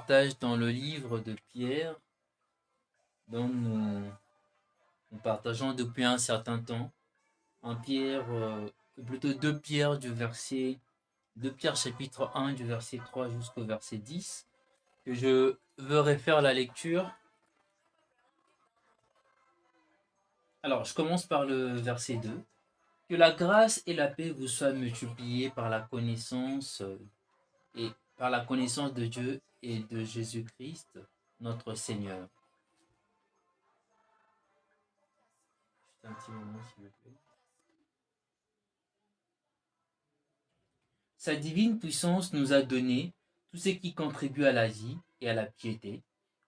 partage dans le livre de Pierre, dont nous partageons depuis un certain temps. Un Pierre, plutôt 2 Pierre du verset 2 Pierre chapitre 1 du verset 3 jusqu'au verset 10, que je veux refaire la lecture. Alors, je commence par le verset 2. Que la grâce et la paix vous soient multipliées par la connaissance et par la connaissance de Dieu et de Jésus-Christ, notre Seigneur. Juste un petit moment, s'il vous plaît. Sa divine puissance nous a donné tout ce qui contribue à la vie et à la piété,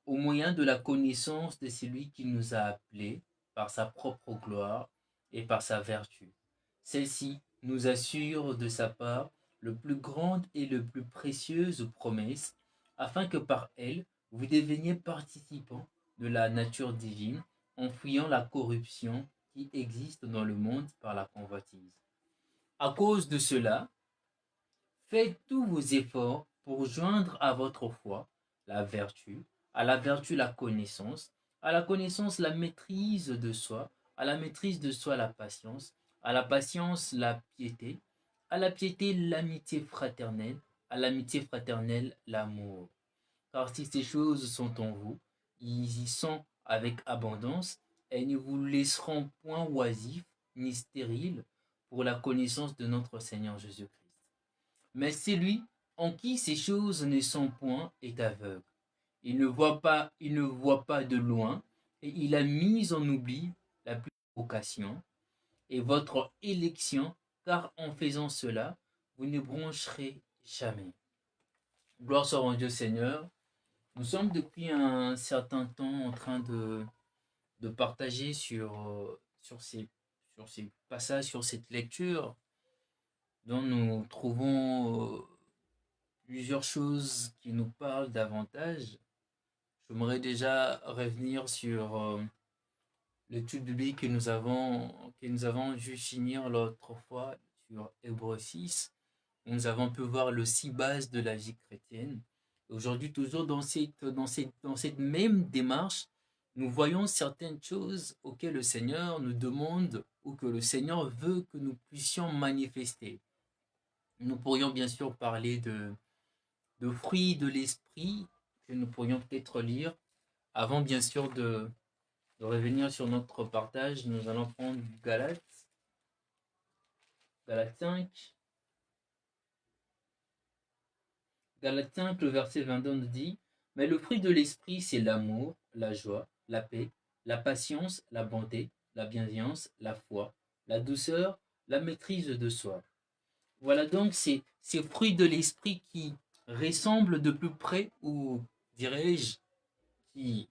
au moyen de la connaissance de celui qui nous a appelés par sa propre gloire et par sa vertu. Celle-ci nous assure de sa part le plus grande et le plus précieuse promesse, afin que par elle vous deveniez participants de la nature divine, en fuyant la corruption qui existe dans le monde par la convoitise. À cause de cela, faites tous vos efforts pour joindre à votre foi la vertu, à la vertu la connaissance, à la connaissance la maîtrise de soi, à la maîtrise de soi la patience, à la patience la piété, à la piété l'amitié fraternelle, à l'amitié fraternelle l'amour. Car si ces choses sont en vous, ils y sont avec abondance, et ne vous laisseront point oisifs ni stériles pour la connaissance de notre Seigneur Jésus-Christ. Mais celui en qui ces choses ne sont point est aveugle. Il ne voit pas de loin, et il a mis en oubli la vocation et votre élection, car en faisant cela, vous ne broncherez jamais. Gloire soit rendue au Seigneur. Nous sommes depuis un certain temps en train de partager sur ces passages, sur cette lecture, dont nous trouvons plusieurs choses qui nous parlent davantage. J'aimerais déjà revenir sur l'étude biblique que nous avons vu finir l'autre fois sur Hébreux 6. Nous avons pu voir le 6 bases de la vie chrétienne. Aujourd'hui, toujours dans cette même démarche, nous voyons certaines choses auxquelles le Seigneur nous demande ou que le Seigneur veut que nous puissions manifester. Nous pourrions bien sûr parler de fruits de l'esprit que nous pourrions peut-être lire. Avant bien sûr de revenir sur notre partage, nous allons prendre Galates 5. Galates 5, le verset 22 nous dit: mais le fruit de l'esprit, c'est l'amour, la joie, la paix, la patience, la bonté, la bienveillance, la foi, la douceur, la maîtrise de soi. Voilà donc ces fruits de l'esprit qui ressemblent de plus près, ou dirais-je, qui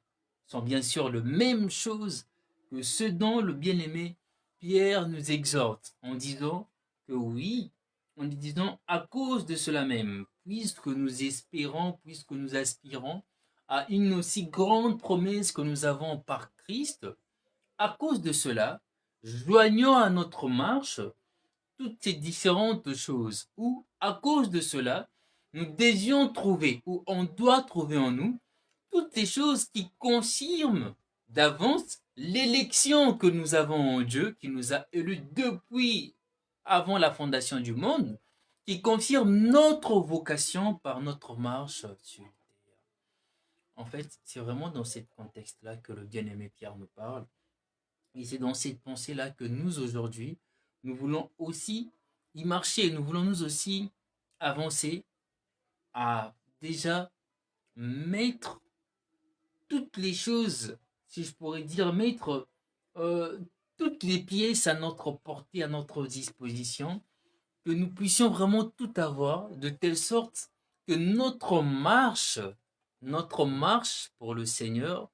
sont bien sûr la même chose que ce dont le bien-aimé Pierre nous exhorte en disant que oui, en disant à cause de cela même, puisque nous espérons, puisque nous aspirons à une aussi grande promesse que nous avons par Christ, à cause de cela, joignons à notre marche toutes ces différentes choses, ou à cause de cela, nous devions trouver, ou on doit trouver en nous, toutes ces choses qui confirment d'avance l'élection que nous avons en Dieu, qui nous a élus depuis avant la fondation du monde, qui confirme notre vocation par notre marche sur terre. En fait, c'est vraiment dans ce contexte-là que le bien-aimé Pierre nous parle. Et c'est dans cette pensée-là que nous, aujourd'hui, nous voulons aussi y marcher. Nous voulons nous aussi avancer à déjà mettre toutes les choses, si je pourrais dire, mettre euh, toutes les pièces à notre portée, à notre disposition, que nous puissions vraiment tout avoir, de telle sorte que notre marche pour le Seigneur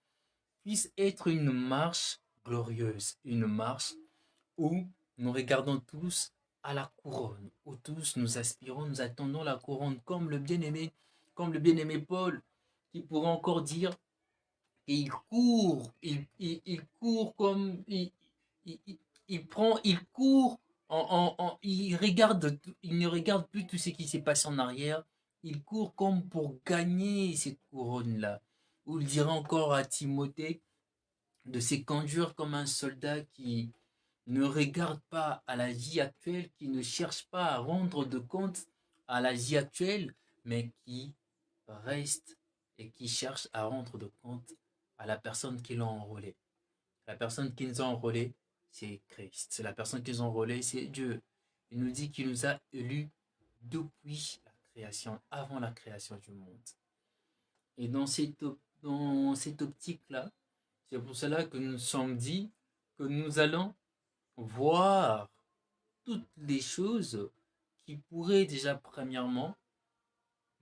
puisse être une marche glorieuse, une marche où nous regardons tous à la couronne, où tous nous aspirons, nous attendons la couronne, comme le bien-aimé Paul, qui pourrait encore dire il court comme il court il regarde, il ne regarde plus tout ce qui s'est passé en arrière, Il court comme pour gagner cette couronne-là. Ou il dira encore à Timothée de se conduire comme un soldat qui ne regarde pas à la vie actuelle, qui ne cherche pas à rendre de compte à la vie actuelle, mais qui reste et qui cherche à rendre de compte à la personne qui l'a enrôlé. La personne qui nous a enrôlés, c'est Christ. C'est la personne qui nous a enrôlés, c'est Dieu. Il nous dit qu'il nous a élus depuis la création, avant la création du monde. Et dans cette optique-là, c'est pour cela que nous sommes dit que nous allons voir toutes les choses qui pourraient déjà premièrement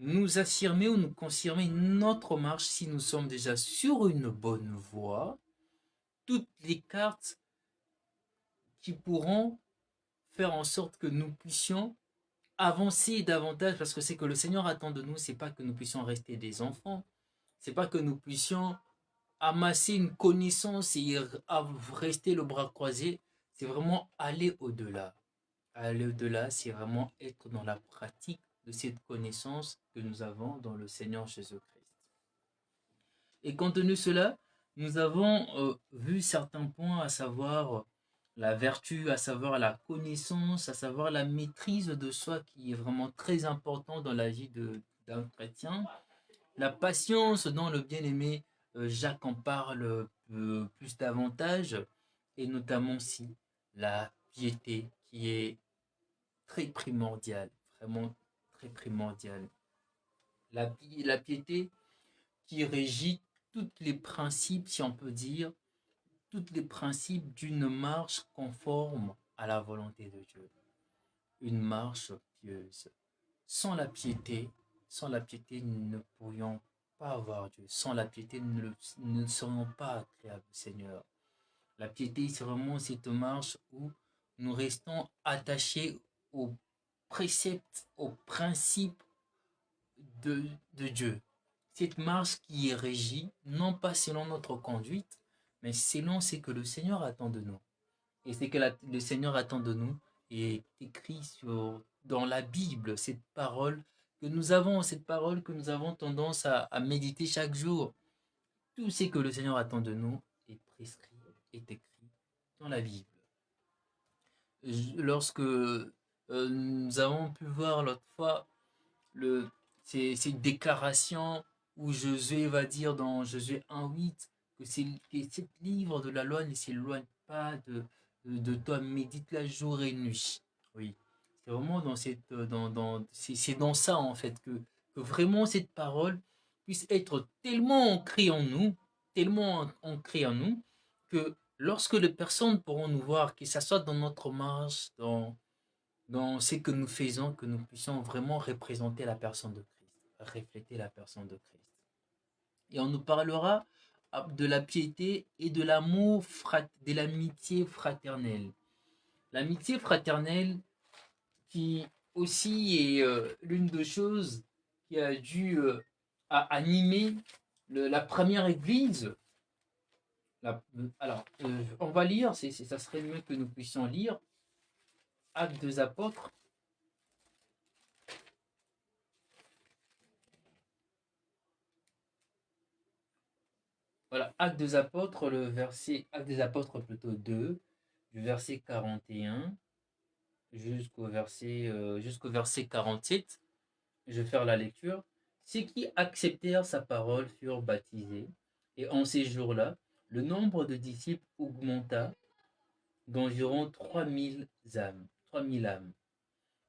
nous affirmer ou nous confirmer notre marche si nous sommes déjà sur une bonne voie, toutes les cartes qui pourront faire en sorte que nous puissions avancer davantage parce que c'est que le Seigneur attend de nous, c'est pas que nous puissions rester des enfants, c'est pas que nous puissions amasser une connaissance et rester le bras croisé, c'est vraiment aller au-delà. Aller au-delà, c'est vraiment être dans la pratique de cette connaissance que nous avons dans le Seigneur Jésus-Christ. Et compte tenu de cela, nous avons vu certains points, à savoir la vertu, à savoir la connaissance, à savoir la maîtrise de soi qui est vraiment très important dans la vie d'un chrétien. La patience dont le bien-aimé Jacques en parle plus davantage, et notamment aussi la piété qui est très primordiale, vraiment très primordiale. La piété qui régit tous les principes, si on peut dire, tous les principes d'une marche conforme à la volonté de Dieu. Une marche pieuse. Sans la piété, nous ne pourrions pas avoir Dieu. Sans la piété, nous ne serions pas agréables au Seigneur. La piété, c'est vraiment cette marche où nous restons attachés aux préceptes, aux principes de Dieu. Cette marche qui est régie, non pas selon notre conduite, mais selon ce que le Seigneur attend de nous. Et ce que le Seigneur attend de nous est écrit dans la Bible, cette parole cette parole que nous avons tendance à méditer chaque jour. Tout ce que le Seigneur attend de nous est prescrit, est écrit dans la Bible. Lorsque nous avons pu voir l'autre fois ces déclarations où Josué va dire dans Josué 1,8 que ce livre de la loi ne s'éloigne pas de toi, médite-la jour et nuit. Oui, c'est vraiment c'est dans ça en fait que vraiment cette parole puisse être tellement ancrée en nous, que lorsque les personnes pourront nous voir, que ce soit dans notre marche, dans ce que nous faisons, que nous puissions vraiment représenter la personne de Christ, refléter la personne de Christ. Et on nous parlera de la piété et de l'amour, de l'amitié fraternelle. L'amitié fraternelle qui aussi est l'une des choses qui a dû animer la première église. Alors, on va lire, ça serait mieux que nous puissions lire Actes des Apôtres. Voilà, Actes des Apôtres, Actes des Apôtres plutôt 2, du verset 41 jusqu'au verset 47. Je vais faire la lecture. Ceux qui acceptèrent sa parole furent baptisés, et en ces jours-là, le nombre de disciples augmenta d'environ 3000 âmes.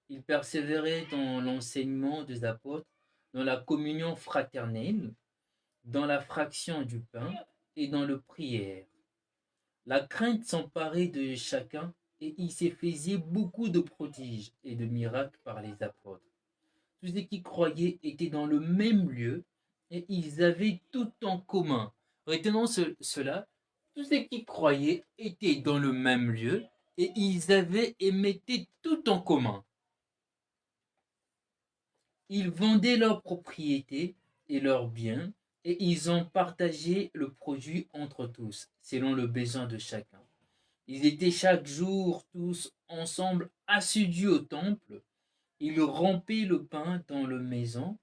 Ils persévéraient dans l'enseignement des apôtres, dans la communion fraternelle, dans la fraction du pain et dans le prière. La crainte s'emparait de chacun et il se faisait beaucoup de prodiges et de miracles par les apôtres. Tous ceux qui croyaient étaient dans le même lieu et ils avaient tout en commun. Retenons cela. Tous ceux qui croyaient étaient dans le même lieu et ils avaient et mettaient tout en commun. Ils vendaient leurs propriétés et leurs biens et ils ont partagé le produit entre tous, selon le besoin de chacun. Ils étaient chaque jour tous ensemble assidus au temple Ils rompaient le pain dans le maison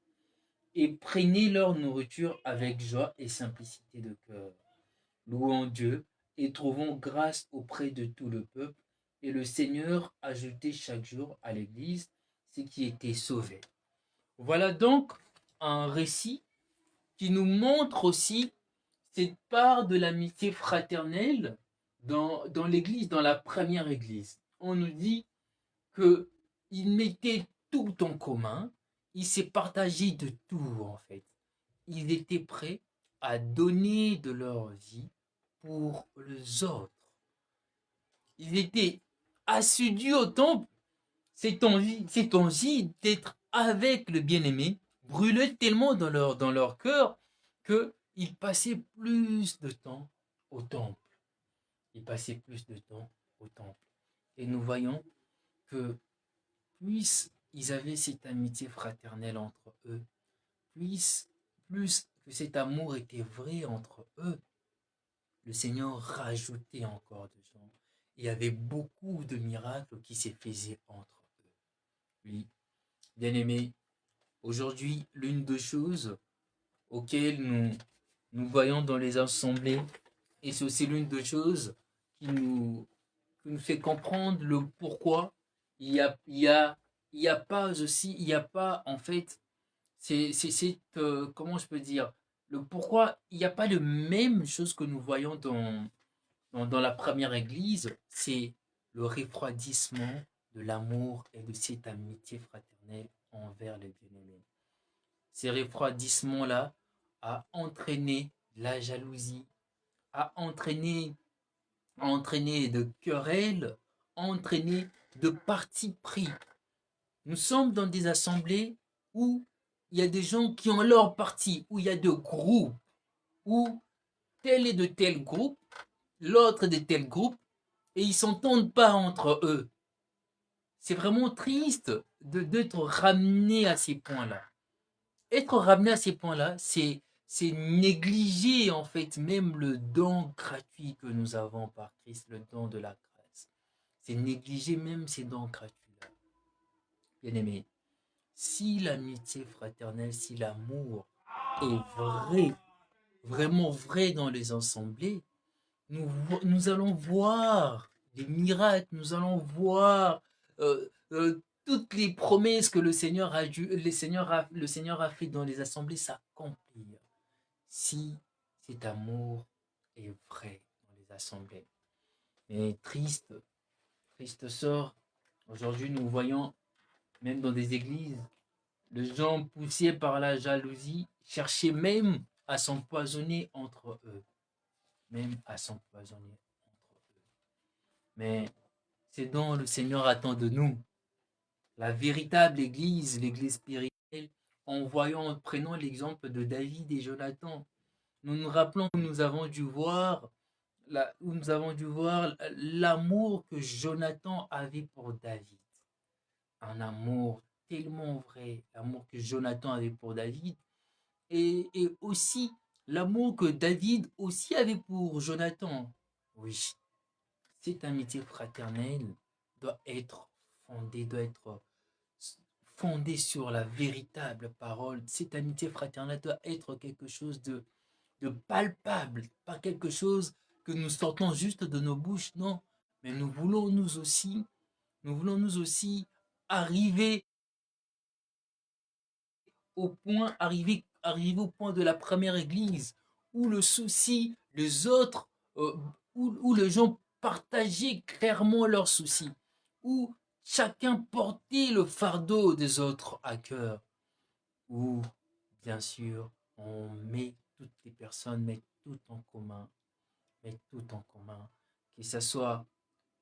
et prenaient leur nourriture avec joie et simplicité de cœur, louant Dieu et trouvant grâce auprès de tout le peuple. Et le Seigneur ajoutait chaque jour à l'Église ceux qui étaient sauvés. Voilà donc un récit qui nous montre aussi cette part de l'amitié fraternelle dans l'Église, dans la première Église. On nous dit qu'ils mettaient tout en commun, ils se partageaient de tout en fait. Ils étaient prêts à donner de leur vie pour les autres. Ils étaient assidus au temple. Cette envie d'être avec le bien-aimé brûlait tellement dans leur cœur qu'ils passaient plus de temps au temple. Ils passaient plus de temps au temple. Et nous voyons que plus ils avaient cette amitié fraternelle entre eux, plus que cet amour était vrai entre eux, le Seigneur rajoutait encore de gens. Il y avait beaucoup de miracles qui se faisaient entre eux. Oui, bien-aimés, aujourd'hui, l'une des choses auxquelles nous voyons dans les assemblées, et c'est aussi l'une des choses qui nous fait comprendre le pourquoi il y a pas aussi, il y a pas en fait, comment je peux dire, le pourquoi il n'y a pas de même chose que nous voyons dans la première église, c'est le refroidissement de l'amour et de cette amitié fraternelle envers les bien-aimés. Ces refroidissements-là a entraîné la jalousie, a entraîné de querelles, a entraîné de partis pris. Nous sommes dans des assemblées où il y a des gens qui ont leur parti, où il y a des groupes, où tel est de tel groupe, l'autre est de tel groupe, et ils ne s'entendent pas entre eux. C'est vraiment triste d'être ramené à ces points-là. Être ramené à ces points-là, c'est négliger en fait même le don gratuit que nous avons par Christ, le don de la grâce. C'est négliger même ces dons gratuits-là. Bien-aimés, si l'amitié fraternelle, si l'amour est vrai, vraiment vrai dans les assemblées, nous allons voir des miracles, nous allons voir toutes les promesses que le Seigneur le Seigneur a fait dans les assemblées s'accomplir. Si cet amour est vrai dans les assemblées. Mais triste sort, aujourd'hui nous voyons, même dans des églises, les gens poussés par la jalousie cherchaient même à s'empoisonner entre eux. Même à s'empoisonner entre eux. Mais c'est dont le Seigneur attend de nous. La véritable Église, l'Église spirituelle, en prenant l'exemple de David et Jonathan, nous nous rappelons que nous avons dû voir l'amour que Jonathan avait pour David. Un amour tellement vrai, l'amour que Jonathan avait pour David, et aussi l'amour que David aussi avait pour Jonathan. Oui, cette amitié fraternelle doit être fondée sur la véritable parole. Cette amitié fraternelle doit être quelque chose de palpable, pas quelque chose que nous sortons juste de nos bouches, non. Mais nous voulons nous aussi arriver arriver au point de la première église, où le souci, les autres, où les gens partageaient clairement leurs soucis, où chacun portait le fardeau des autres à cœur, où, bien sûr, on met toutes les personnes, met tout en commun, que ce soit,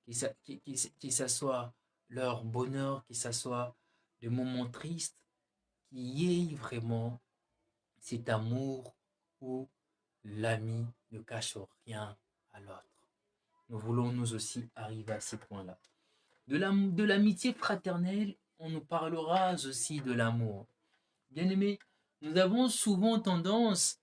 que ça soit leur bonheur, que ce soit des moments tristes, qu'il y ait vraiment cet amour où l'ami ne cache rien à l'autre. Nous voulons nous aussi arriver à ces points-là. De l'amitié fraternelle, on nous parlera aussi de l'amour. Bien-aimés, nous avons souvent tendance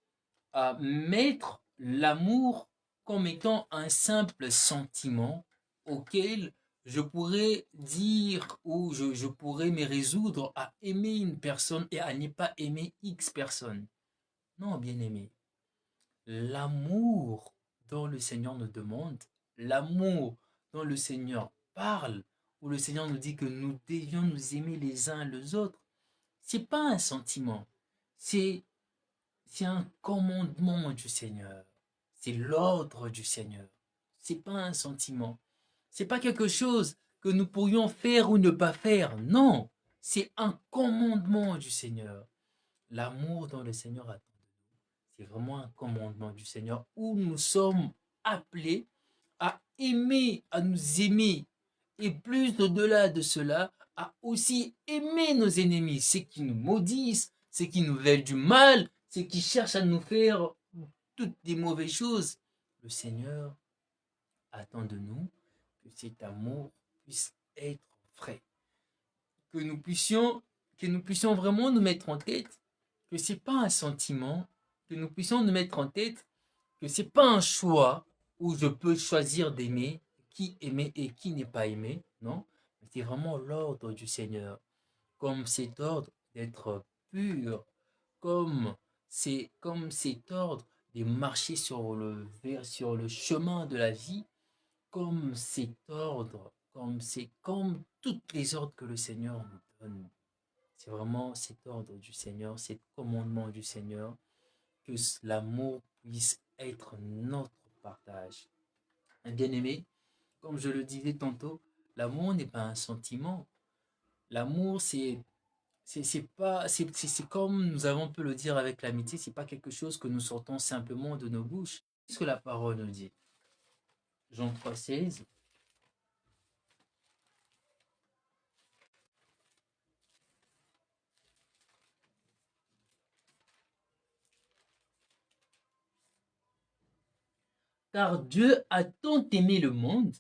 à mettre l'amour comme étant un simple sentiment auquel je pourrais dire ou je pourrais me résoudre à aimer une personne et à ne pas aimer X personne. Non, bien aimé. L'amour dont le Seigneur nous demande, l'amour dont le Seigneur parle, où le Seigneur nous dit que nous devions nous aimer les uns les autres, c'est pas un sentiment, c'est c'est un commandement du Seigneur. C'est l'ordre du Seigneur. C'est pas un sentiment. C'est pas quelque chose que nous pourrions faire ou ne pas faire. Non, c'est un commandement du Seigneur. L'amour dont le Seigneur attend de nous, c'est vraiment un commandement du Seigneur où nous sommes appelés à aimer, à nous aimer. Et plus au-delà de cela, à aussi aimer nos ennemis, ceux qui nous maudissent, ceux qui nous veulent du mal, ceux qui cherchent à nous faire toutes des mauvaises choses. Le Seigneur attend de nous que cet amour puisse être vrai, que nous puissions vraiment nous mettre en tête que c'est pas un sentiment, que nous puissions nous mettre en tête que c'est pas un choix où je peux choisir d'aimer, qui aimer et qui n'est pas aimé, non, c'est vraiment l'ordre du Seigneur, comme cet ordre d'être pur, comme comme cet ordre de marcher sur le chemin de la vie, comme cet ordre, comme toutes les ordres que le Seigneur nous donne. C'est vraiment cet ordre du Seigneur, cet commandement du Seigneur, que l'amour puisse être notre partage. Bien-aimé, comme je le disais tantôt, l'amour n'est pas un sentiment. L'amour, c'est pas c'est comme nous avons pu le dire avec l'amitié, c'est pas quelque chose que nous sortons simplement de nos bouches. C'est ce que la parole nous dit. Jean 3,16. Car Dieu a tant aimé le monde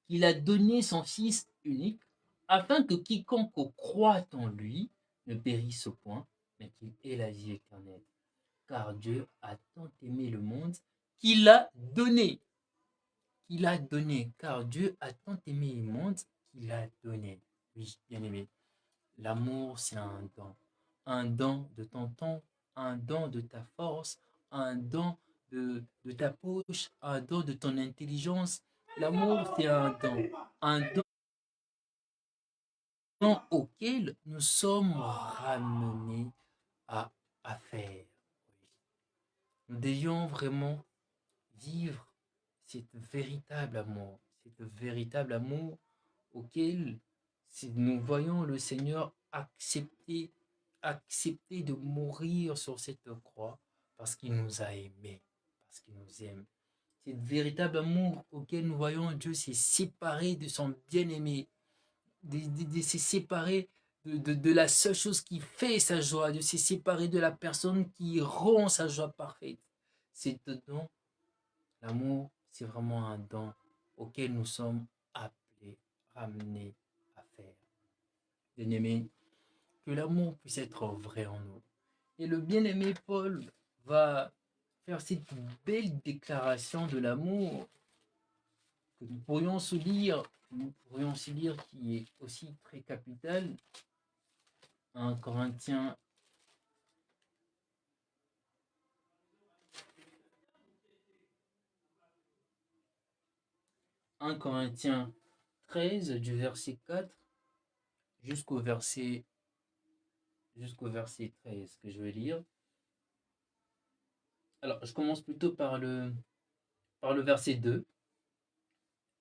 qu'il a donné son Fils unique, afin que quiconque croit en lui ne périsse point, mais qu'il ait la vie éternelle. Car Dieu a tant aimé le monde qu'il a donné. Qu'il a donné. Car Dieu a tant aimé le monde qu'il a donné. Oui, bien aimé. L'amour, c'est un don. Un don de ton temps, un don de ta force, un don de ta poche, un don de ton intelligence. L'amour, c'est un don auquel nous sommes ramenés à, à faire. Nous devions vraiment vivre cet véritable amour auquel si nous voyons le Seigneur accepter de mourir sur cette croix parce qu'il nous a aimés, parce qu'il nous aime. C'est le véritable amour auquel nous voyons Dieu s'est séparé de son bien-aimé, de se séparer de la seule chose qui fait sa joie, de se séparer de la personne qui rend sa joie parfaite. C'est dedans, l'amour, c'est vraiment un don auquel nous sommes appelés, ramenés à faire. Bien-aimé, que l'amour puisse être vrai en nous. Et le bien-aimé Paul va faire cette belle déclaration de l'amour que nous pourrions se lire qui est aussi très capitale. 1 Corinthiens 1 Corinthiens 13 du verset 4 jusqu'au verset 13 que je vais lire. Alors, je commence plutôt par le verset 2.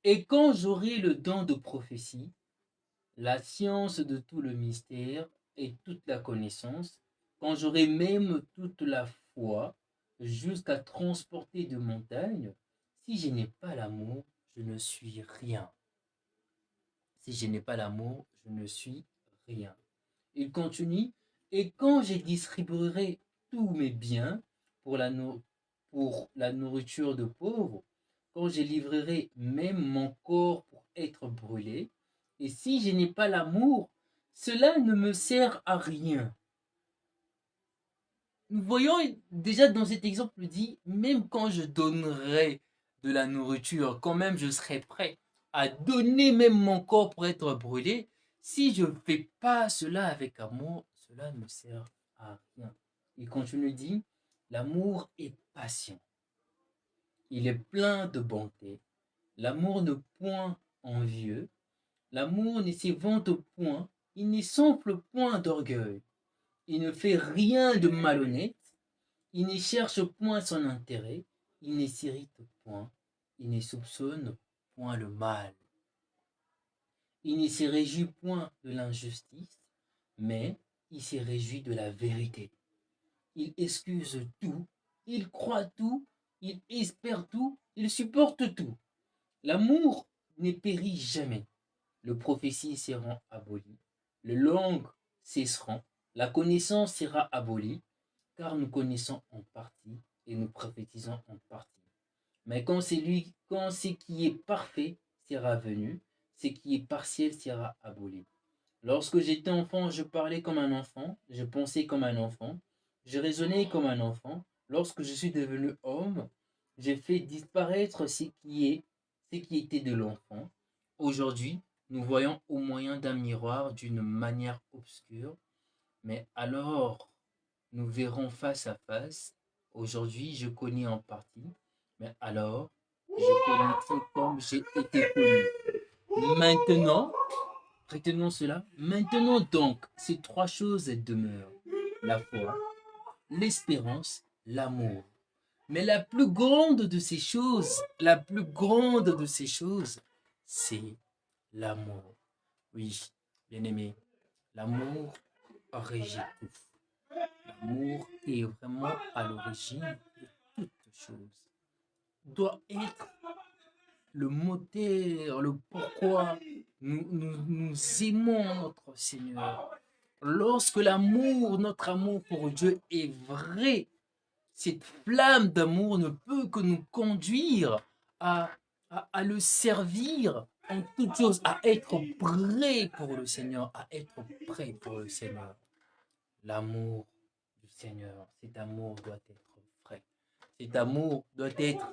Et quand j'aurai le don de prophétie, la science de tout le mystère et toute la connaissance, quand j'aurai même toute la foi jusqu'à transporter de montagnes, si je n'ai pas l'amour, je ne suis rien. Si je n'ai pas l'amour, je ne suis rien. Il continue, et quand je distribuerai tous mes biens pour pour la nourriture de pauvres, quand je livrerai même mon corps pour être brûlé, et si je n'ai pas l'amour, cela ne me sert à rien. Nous voyons déjà dans cet exemple dit, même quand je donnerai de la nourriture, quand même je serai prêt. à donner même mon corps pour être brûlé, si je ne fais pas cela avec amour, cela ne sert à rien. Et continue dit, l'amour est patient, il est plein de bonté, l'amour ne point envieux, l'amour ne s'évante point, il ne s'enfle point d'orgueil, il ne fait rien de malhonnête, il ne cherche point son intérêt, il ne s'irrite point, il ne soupçonne point le mal. Il ne se réjouit point de l'injustice, mais il se réjouit de la vérité. Il excuse tout, il croit tout, il espère tout, il supporte tout. L'amour ne périt jamais. Le prophétie sera abolie, les langues cesseront, la connaissance sera abolie, car nous connaissons en partie et nous prophétisons en partie. Mais quand ce qui est parfait sera venu, ce qui est partiel sera aboli. Lorsque j'étais enfant, je parlais comme un enfant, je pensais comme un enfant, je raisonnais comme un enfant. Lorsque je suis devenu homme, j'ai fait disparaître ce qui était de l'enfant. Aujourd'hui, nous voyons au moyen d'un miroir d'une manière obscure, mais alors nous verrons face à face. Aujourd'hui, je connais en partie, mais alors je connaîtrai comme j'ai été connu. Maintenant, retenons cela. Maintenant donc, ces trois choses demeurent. La foi, l'espérance, l'amour. Mais la plus grande de ces choses, c'est l'amour. Oui, bien-aimé, l'amour régit tout. L'amour est vraiment à l'origine de toutes choses. Doit être le moteur, le pourquoi nous aimons notre Seigneur. Lorsque notre amour pour Dieu est vrai, cette flamme d'amour ne peut que nous conduire à, à le servir en toutes choses, à être prêt pour le Seigneur, à être prêt pour le Seigneur. L'amour du Seigneur, cet amour doit être vrai. Cet amour doit être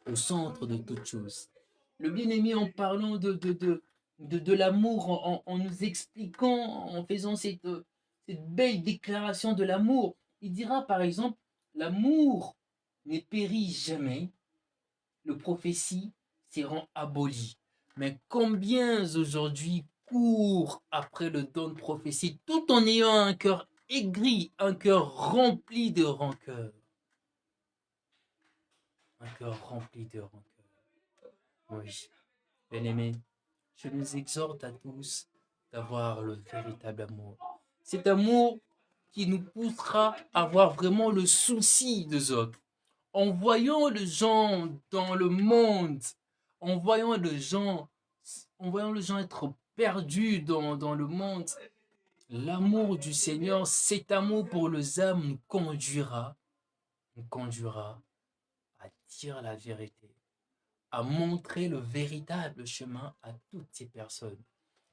au centre de toute chose. Le bien-aimé, en parlant de l'amour, en nous expliquant, en faisant cette belle déclaration de l'amour, il dira par exemple, l'amour ne périt jamais, le prophétie seront abolies. Mais combien aujourd'hui courent après le don de prophétie tout en ayant un cœur aigri, un cœur rempli de rancœur. Un cœur rempli de rancœur. Oui, bien-aimés, je nous exhorte à tous d'avoir le véritable amour. Cet amour qui nous poussera à avoir vraiment le souci des autres. En voyant les gens dans le monde, en voyant les gens être perdus dans le monde, l'amour du Seigneur, cet amour pour les âmes nous conduira à dire la vérité, à montrer le véritable chemin à toutes ces personnes.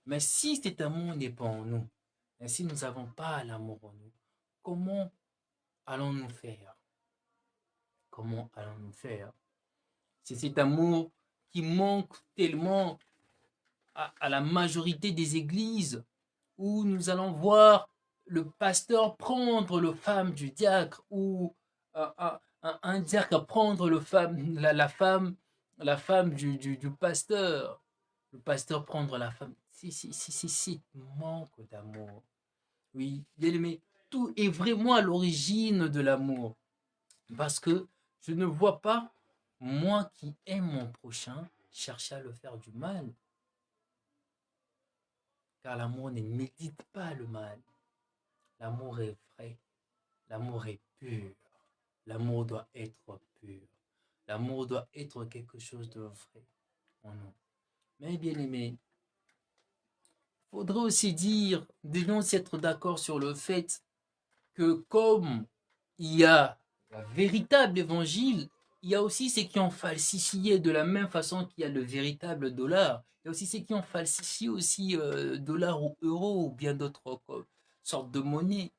Mais si cet amour n'est pas en nous, et si nous n'avons pas l'amour en nous, comment allons-nous faire? Comment allons-nous faire? C'est cet amour qui manque tellement à la majorité des églises où nous allons voir le pasteur prendre le femme du diacre ou un diacre prendre la femme du pasteur. Le pasteur prendre la femme. C'est manque d'amour. Oui, bien aimé, tout est vraiment à l'origine de l'amour. Parce que je ne vois pas, moi qui aime mon prochain, chercher à le faire du mal. Car l'amour ne médite pas le mal. L'amour est vrai. L'amour est pur. L'amour doit être pur. L'amour doit être quelque chose de vrai en nous. Mais bien aimé, il faudrait aussi dire, devons être d'accord sur le fait que comme il y a le véritable évangile, il y a aussi ceux qui ont falsifié de la même façon qu'il y a le véritable dollar. Il y a aussi ceux qui ont falsifié aussi dollar ou euro ou bien d'autres sortes de monnaies.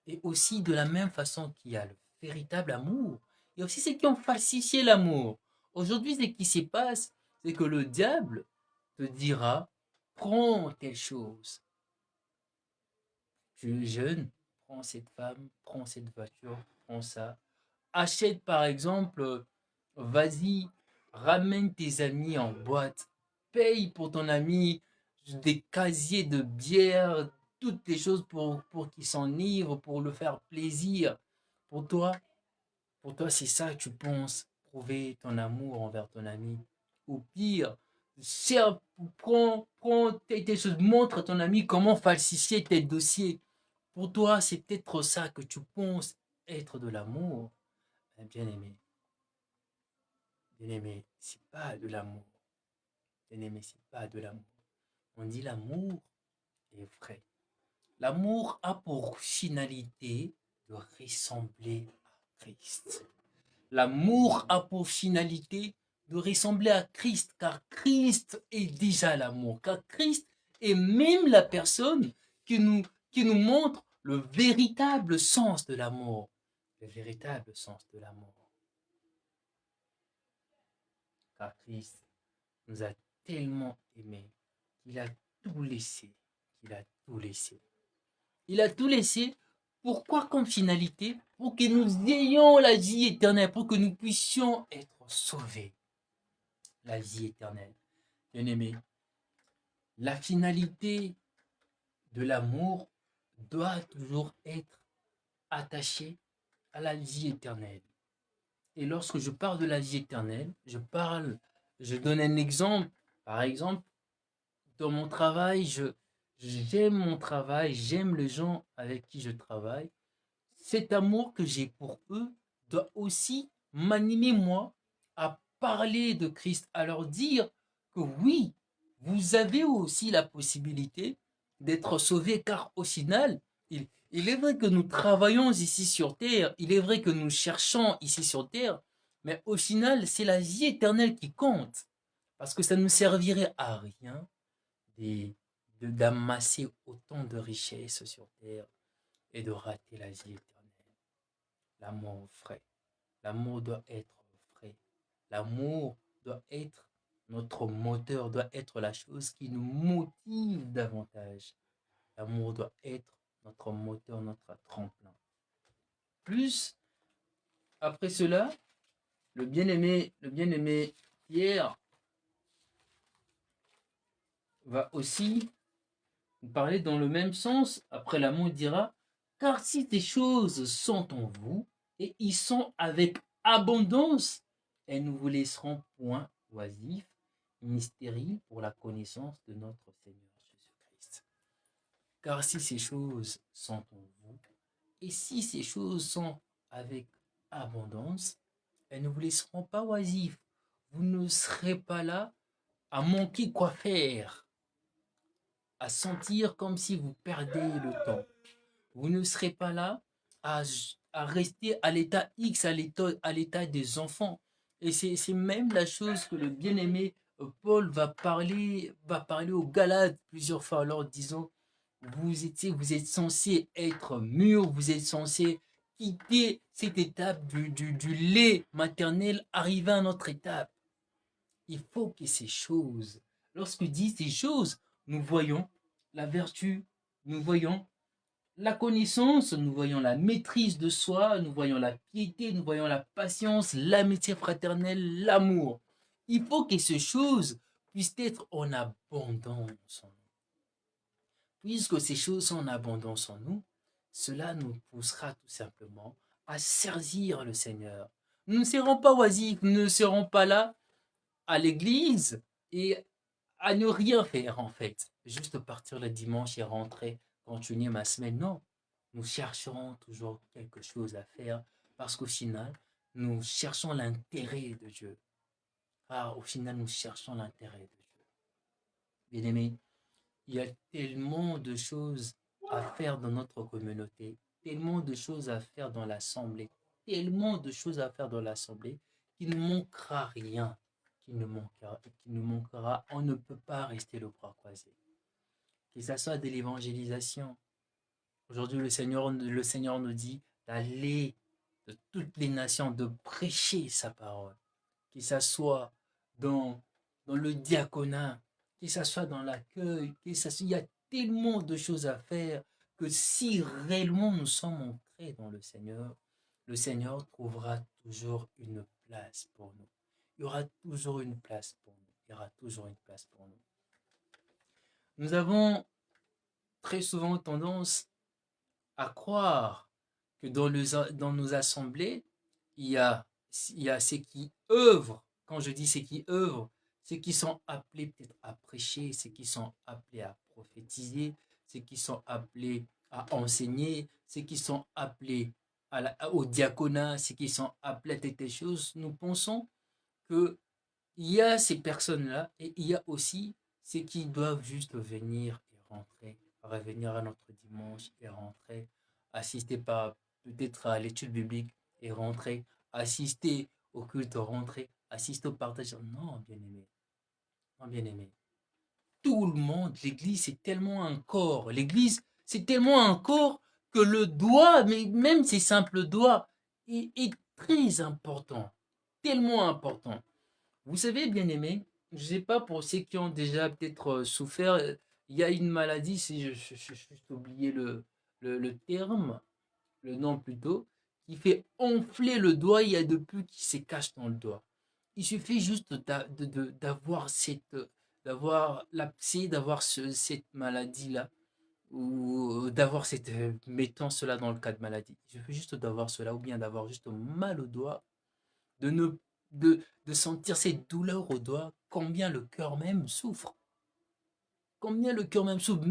Et aussi de la même façon qu'il y a le véritable amour, il y a aussi ceux qui ont falsifié l'amour. Aujourd'hui, ce qui se passe, c'est que le diable te dira, prends telle chose. Tu es jeune, prends cette femme, prends cette voiture, prends ça. Achète par exemple, vas-y, ramène tes amis en boîte, paye pour ton ami des casiers de bière, toutes les choses pour qu'il s'enivre, pour le faire plaisir. Pour toi, pour toi, c'est ça que tu penses, prouver ton amour envers ton ami. Ou pire, cher, prends tes choses, montre à ton ami comment falsifier tes dossiers. Pour toi, c'est peut-être ça que tu penses être de l'amour. Bien-aimé, bien-aimé, c'est pas de l'amour. Bien-aimé, c'est pas de l'amour. On dit l'amour est vrai. L'amour a pour finalité de ressembler à Christ. L'amour a pour finalité de ressembler à Christ, car Christ est déjà l'amour, car Christ est même la personne qui nous montre le véritable sens de l'amour. Le véritable sens de l'amour. Car Christ nous a tellement aimés qu'il a tout laissé, qu'il a tout laissé. Il a tout laissé. Pourquoi comme finalité? Pour que nous ayons la vie éternelle, pour que nous puissions être sauvés. La vie éternelle. Bien-aimé, la finalité de l'amour doit toujours être attachée à la vie éternelle. Et lorsque je parle de la vie éternelle, je donne un exemple. Par exemple, dans mon travail, j'aime mon travail, j'aime les gens avec qui je travaille. Cet amour que j'ai pour eux doit aussi m'animer moi à parler de Christ, à leur dire que oui, vous avez aussi la possibilité d'être sauvés, car au final, il est vrai que nous travaillons ici sur terre, il est vrai que nous cherchons ici sur terre, mais au final, c'est la vie éternelle qui compte, parce que ça ne nous servirait à rien d'amasser autant de richesses sur terre et de rater la vie éternelle. L'amour vrai. L'amour doit être vrai. L'amour doit être notre moteur, doit être la chose qui nous motive davantage. L'amour doit être notre moteur, notre tremplin. Plus, après cela, le bien-aimé Pierre va aussi nous parler dans le même sens. Après l'amour, il dira, car si ces choses sont en vous, et ils sont avec abondance, elles ne vous laisseront point oisifs, ni stériles pour la connaissance de notre Seigneur Jésus-Christ. Car si ces choses sont en vous, et si ces choses sont avec abondance, elles ne vous laisseront pas oisifs. Vous ne serez pas là à manquer quoi faire, à sentir comme si vous perdez le temps. Vous ne serez pas là à, à rester à l'état X, à l'état des enfants. Et c'est même la chose que le bien-aimé Paul va parler aux Galates plusieurs fois, alors disant, vous êtes censé être mûrs, vous êtes censé quitter cette étape du lait maternel, arriver à notre étape. Il faut que ces choses, lorsque dit ces choses, nous voyons la vertu, nous voyons la connaissance, nous voyons la maîtrise de soi, nous voyons la piété, nous voyons la patience, l'amitié fraternelle, l'amour. Il faut que ces choses puissent être en abondance en nous. Puisque ces choses sont en abondance en nous, cela nous poussera tout simplement à servir le Seigneur. Nous ne serons pas oisifs, nous ne serons pas là à l'église et à ne rien faire en fait. Juste partir le dimanche et rentrer, continuer ma semaine. Non, nous chercherons toujours quelque chose à faire parce qu'au final, nous cherchons l'intérêt de Dieu. Ah, au final, nous cherchons l'intérêt de Dieu. Bien aimé, il y a tellement de choses à faire dans notre communauté, tellement de choses à faire dans l'assemblée, tellement de choses à faire dans l'assemblée qu'il ne manquera rien, qu'il ne manquera, on ne peut pas rester le bras croisé. Que ça soit de l'évangélisation. Aujourd'hui, le Seigneur nous dit d'aller de toutes les nations, de prêcher sa parole. Que ça soit dans, dans le diaconat, que ce soit dans l'accueil, il y a tellement de choses à faire que si réellement nous sommes ancrés dans le Seigneur trouvera toujours une place pour nous. Il y aura toujours une place pour nous. Il y aura toujours une place pour nous. Nous avons très souvent tendance à croire que dans nos assemblées, il y a, il y a ceux qui œuvrent. Quand je dis ceux qui œuvrent, ceux qui sont appelés peut-être à prêcher, ceux qui sont appelés à prophétiser, ceux qui sont appelés à enseigner, ceux qui sont appelés au diaconat, ceux qui sont appelés à toutes les choses. Nous pensons qu'il y a ces personnes-là et il y a aussi ceux qui doivent juste venir et rentrer, revenir à notre dimanche et rentrer, assister peut-être à l'étude biblique et rentrer, assister au culte, rentrer, assister au partage. Non, bien-aimé, non, bien-aimé. Tout le monde, l'église, c'est tellement un corps. L'église, c'est tellement un corps que le doigt, mais même ces simples doigts, est très important. Tellement important. Vous savez, bien-aimé, je ne sais pas pour ceux qui ont déjà peut-être souffert, il y a une maladie, si je juste oublié le terme, le nom plutôt, qui fait enfler le doigt, il y a de pus qui se cache dans le doigt. Il suffit juste d'avoir cette maladie-là, ou d'avoir cette, mettons cela dans le cas de maladie. Il suffit juste d'avoir cela, ou bien d'avoir juste mal au doigt, de ne de sentir cette douleur au doigt, combien le cœur même souffre. Combien le cœur même souffre.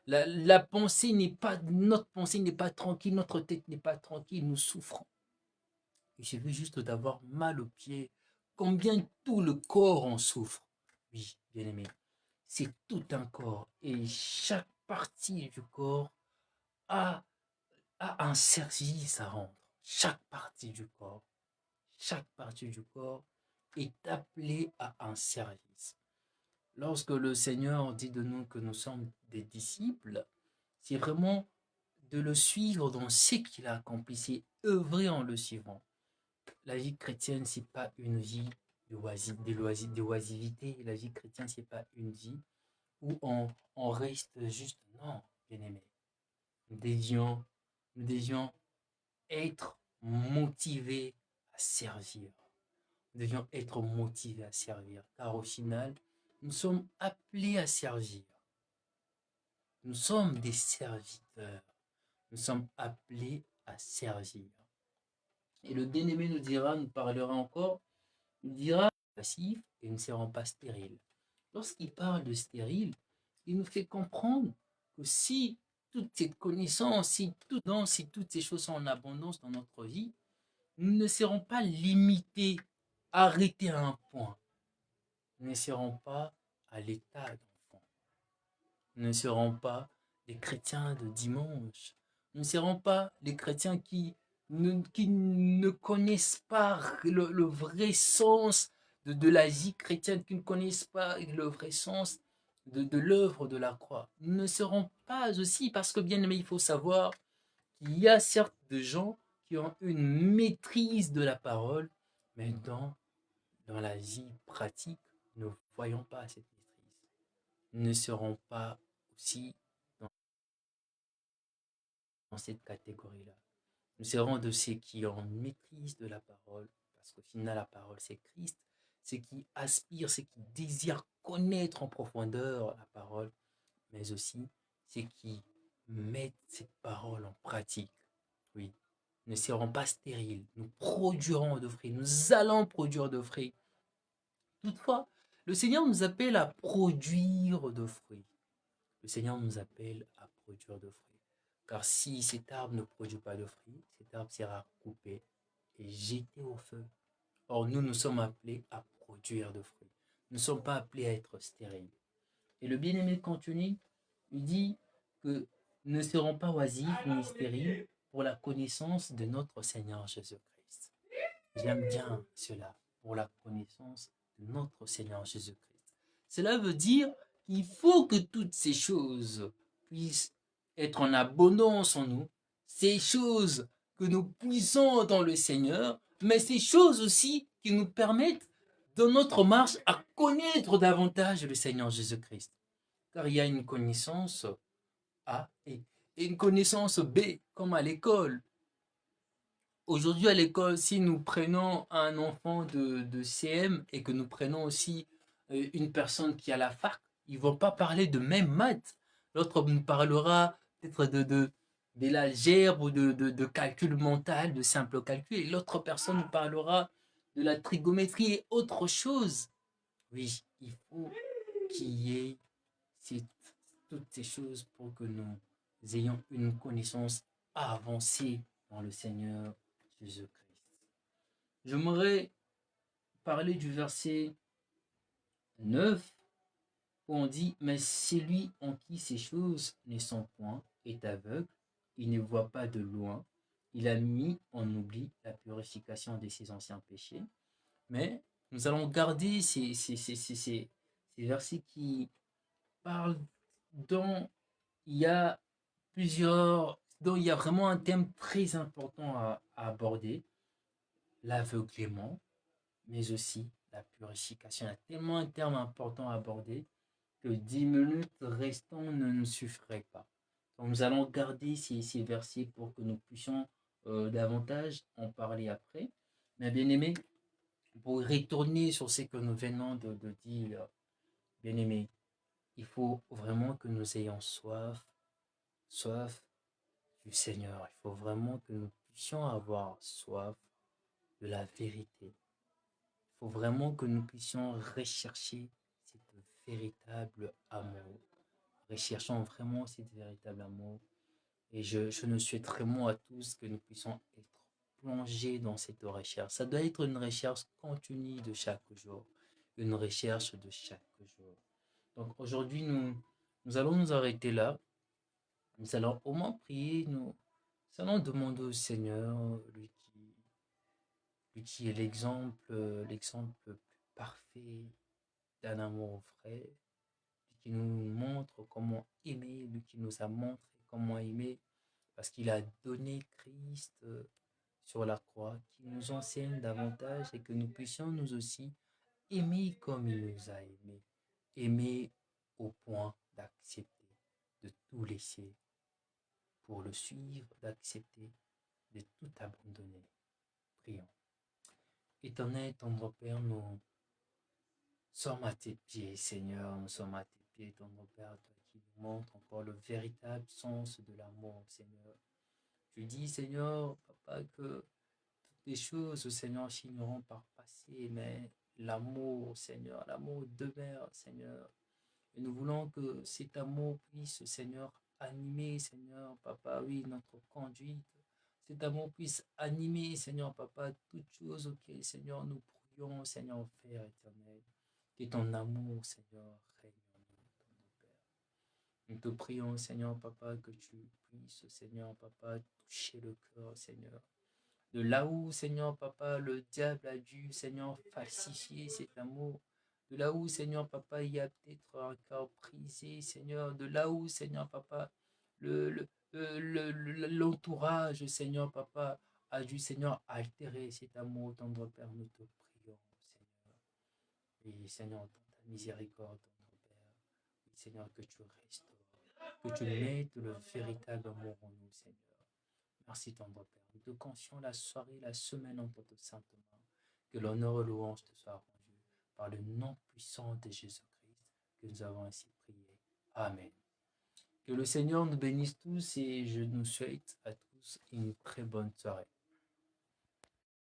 La pensée n'est pas, notre pensée n'est pas tranquille, notre tête n'est pas tranquille, nous souffrons. Il suffit juste d'avoir mal au pied. Combien tout le corps en souffre. Oui, bien aimé, c'est tout un corps. Et chaque partie du corps a, a un service à rendre. Chaque partie du corps. Chaque partie du corps est appelée à un service. Lorsque le Seigneur dit de nous que nous sommes des disciples, c'est vraiment de le suivre dans ce qu'il a accompli, c'est œuvrer en le suivant. La vie chrétienne, c'est pas une vie de oisivité. La vie chrétienne, c'est pas une vie où on reste juste. Non, bien aimé. Nous devions être motivés à servir. Nous devions être motivés à servir, car au final, nous sommes appelés à servir. Nous sommes des serviteurs. Nous sommes appelés à servir. Et le bien-aimé nous parlera encore, il dira passif et nous ne serons pas stériles. Lorsqu'il parle de stérile, il nous fait comprendre que si toute cette connaissance, si toutes ces choses sont en abondance dans notre vie, nous ne serons pas limités, arrêtés à un point. Nous ne serons pas à l'état d'enfant. Nous ne serons pas les chrétiens de dimanche. Nous ne serons pas les chrétiens qui ne connaissent pas le vrai sens de la vie chrétienne, qui ne connaissent pas le vrai sens de l'œuvre de la croix. Nous ne serons pas aussi, parce que bien aimé, il faut savoir qu'il y a certes des gens qui ont une maîtrise de la parole, mais dans la vie pratique, nous ne voyons pas cette maîtrise. Nous ne serons pas aussi dans cette catégorie-là. Nous serons de ceux qui ont maîtrise de la parole, parce qu'au final, la parole, c'est Christ, ceux qui aspirent, ceux qui désirent connaître en profondeur la parole, mais aussi ceux qui mettent cette parole en pratique. Oui, nous ne serons pas stériles, nous produirons de fruits, nous allons produire de fruits. Toutefois, le Seigneur nous appelle à produire de fruits. Le Seigneur nous appelle à produire de fruits. Car si cet arbre ne produit pas de fruits, cet arbre sera coupé et jeté au feu. Or, nous sommes appelés à produire de fruits. Nous ne sommes pas appelés à être stériles. Et le bien-aimé continue, il dit que nous ne serons pas oisifs ni stériles pour la connaissance de notre Seigneur Jésus-Christ. J'aime bien cela, pour la connaissance de notre Seigneur Jésus-Christ. Cela veut dire qu'il faut que toutes ces choses puissent être en abondance en nous, ces choses que nous puissons dans le Seigneur, mais ces choses aussi qui nous permettent dans notre marche à connaître davantage le Seigneur Jésus-Christ. Car il y a une connaissance A et une connaissance B, comme à l'école. Aujourd'hui, à l'école, si nous prenons un enfant de CM et que nous prenons aussi une personne qui est à la fac, ils ne vont pas parler de même maths. L'autre nous parlera peut-être de l'algèbre ou de calcul mental, de simple calcul, et l'autre personne nous parlera de la trigonométrie et autre chose. Oui, il faut qu'il y ait toutes ces choses pour que nous ayons une connaissance avancée dans le Seigneur Jésus-Christ. J'aimerais parler du verset 9 où on dit: Mais celui en qui ces choses ne sont point est aveugle, il ne voit pas de loin, il a mis en oubli la purification de ses anciens péchés. Mais nous allons garder ces versets qui parlent dont il y a dont il y a vraiment un thème très important à aborder, l'aveuglement, mais aussi la purification. Il y a tellement un terme important à aborder que 10 minutes restantes ne nous suffiraient pas. Donc nous allons garder ces versets pour que nous puissions davantage en parler après. Mais bien aimé, pour retourner sur ce que nous venons de dire, bien aimé, il faut vraiment que nous ayons soif du Seigneur. Il faut vraiment que nous puissions avoir soif de la vérité. Il faut vraiment que nous puissions rechercher cet véritable amour. Recherchons vraiment cet véritable amour. Et je nous souhaite vraiment à tous que nous puissions être plongés dans cette recherche. Ça doit être une recherche continue de chaque jour. Une recherche de chaque jour. Donc aujourd'hui, nous allons nous arrêter là. Nous allons au moins prier. Nous allons demander au Seigneur, lui qui est l'exemple plus parfait d'un amour vrai, lui qui nous montre comment aimer, lui qui nous a montré comment aimer, parce qu'il a donné Christ sur la croix, qui nous enseigne davantage et que nous puissions nous aussi aimer comme il nous a aimés, aimer au point d'accepter, de tout laisser pour le suivre, d'accepter, de tout abandonner. Prions. Éternel, tendre Père, nous sommes à tes pieds, Seigneur, nous sommes à tes pieds, tendre Père, toi qui nous montres encore le véritable sens de l'amour, Seigneur. Tu dis, Seigneur, Papa, que toutes les choses, Seigneur, finiront par passer, mais l'amour, Seigneur, l'amour demeure, Seigneur. Et nous voulons que cet amour puisse, Seigneur, animer, Seigneur, Papa, oui, notre conduite. Cet amour puisse animer, Seigneur, Papa, toutes choses auxquelles, Seigneur, nous pourrions, Seigneur, faire éternel. Que ton amour, Seigneur, règne en nous, ton Père. Nous te prions, Seigneur, Papa, que tu puisses, Seigneur, Papa, toucher le cœur, Seigneur. De là où, Seigneur, Papa, le diable a dû, Seigneur, falsifier cet amour. De là où, Seigneur, Papa, il y a peut-être un cœur brisé, Seigneur. De là où, Seigneur, Papa, l'entourage, Seigneur, Papa, a dû, Seigneur, altérer cet amour, tendre Père, nous te prions, Seigneur. Et Seigneur, dans ta miséricorde, tendre Père, oui, Seigneur, que tu restaures, que tu mettes le véritable amour en nous, Seigneur. Merci, tendre Père. Nous te confions la soirée, la semaine en toute sainte main. Que l'honneur et louange te soient rendus par le nom puissant de Jésus-Christ que nous avons ainsi prié. Amen. Que le Seigneur nous bénisse tous et je nous souhaite à tous une très bonne soirée.